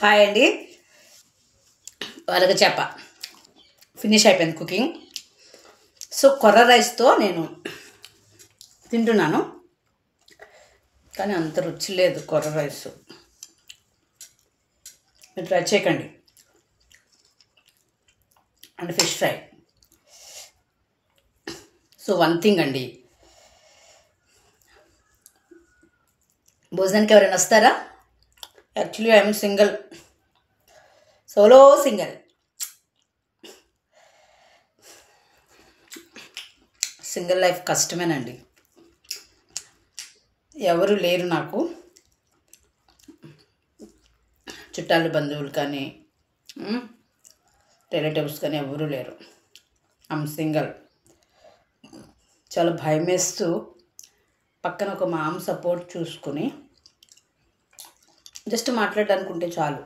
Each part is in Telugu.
హాయ్ అండి. వాళ్ళకి చెప్ప ఫినిష్ అయిపోయింది కుకింగ్. సో కొర్ర రైస్తో నేను తింటున్నాను, కానీ అంత రుచి లేదు కొర్ర రైస్. మీరు ట్రై చేయకండి. And fish fry. So one thing అండి, భోజనానికి ఎవరైనా వస్తారా? Actually I'm single, solo single. Single life కష్టమేనండి. ఎవరు లేరు నాకు, చుట్టాలు బంధువులు కానీ రిలేటివ్స్ కానీ ఎవరూ లేరు. I'm single. చాలా భయం వేస్తూ పక్కన ఒక మామ సపోర్ట్ చూసుకుని జస్ట్ మాట్లాడడానికి ఉంటే చాలు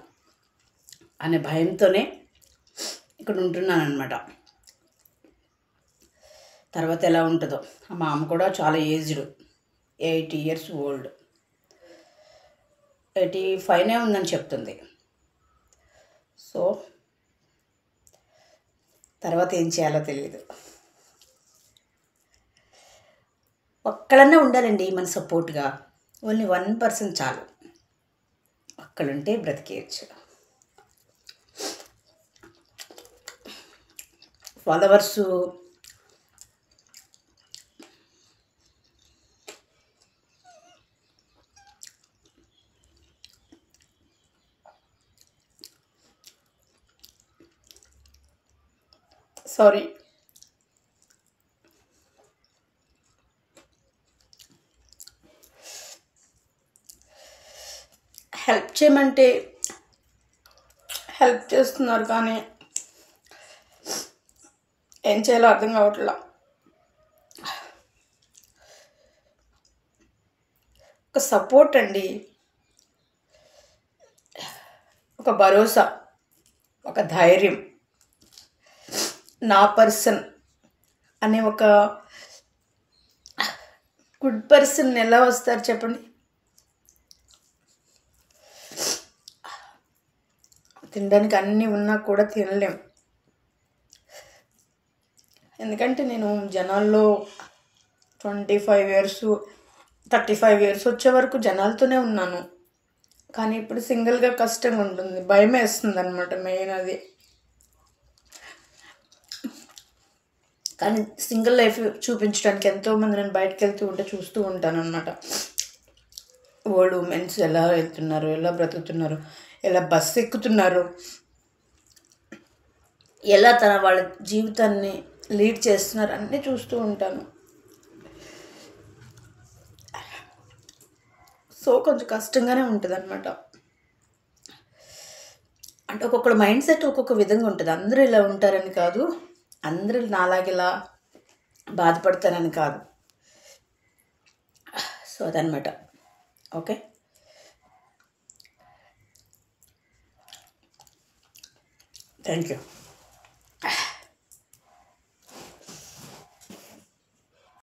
అనే భయంతోనే ఇక్కడ ఉంటున్నాను అనమాట. తర్వాత ఎలా ఉంటుందో. ఆ మామ కూడా చాలా ఏజ్డ్, 80 years ఓల్డ్, 85 ఉందని చెప్తుంది. సో తర్వాత ఏం చేయాలో తెలియదు. ఒక్కడన్నా ఉండాలండి మన సపోర్ట్గా. ఓన్లీ 1% చాలు, ఒక్కడుంటే బ్రతికేయచ్చు. ఫాలోవర్స్ సారీ, హెల్ప్ చేయమంటే హెల్ప్ చేస్తున్నారు, కానీ ఏం చేయాలో అర్థం కావట్లా. ఒక సపోర్ట్ అండి, ఒక భరోసా, ఒక ధైర్యం, నా పర్సన్ అనే ఒక గుడ్ పర్సన్ ఎలా వస్తారు చెప్పండి? తినడానికి అన్నీ ఉన్నా కూడా తినలేం. ఎందుకంటే నేను జనాల్లో 25 years 35 years వచ్చే వరకు జనాలతోనే ఉన్నాను. కానీ ఇప్పుడు సింగిల్గా కష్టంగా ఉంటుంది, భయం వేస్తుంది అనమాట మెయిన్ అది. కానీ సింగిల్ లైఫ్ చూపించడానికి ఎంతోమంది నేను బయటకు వెళ్తూ ఉంటే చూస్తూ ఉంటాను అనమాట. ఓల్డ్ ఉమెన్స్ ఎలా వెళ్తున్నారు, ఎలా బ్రతుకుతున్నారు, ఎలా బస్సు ఎక్కుతున్నారు, ఎలా వాళ్ళ జీవితాన్ని లీడ్ చేస్తున్నారు అన్నీ చూస్తూ ఉంటాను. సో కొంచెం కష్టంగానే ఉంటుంది అనమాట. అంటే ఒక్కొక్కటి మైండ్ సెట్ ఒక్కొక్క విధంగా ఉంటుంది. అందరూ ఇలా ఉంటారని కాదు, అందరూ నాలాగేలా బాధపడతారని కాదు. సో అదనమాట. Okay, thank you.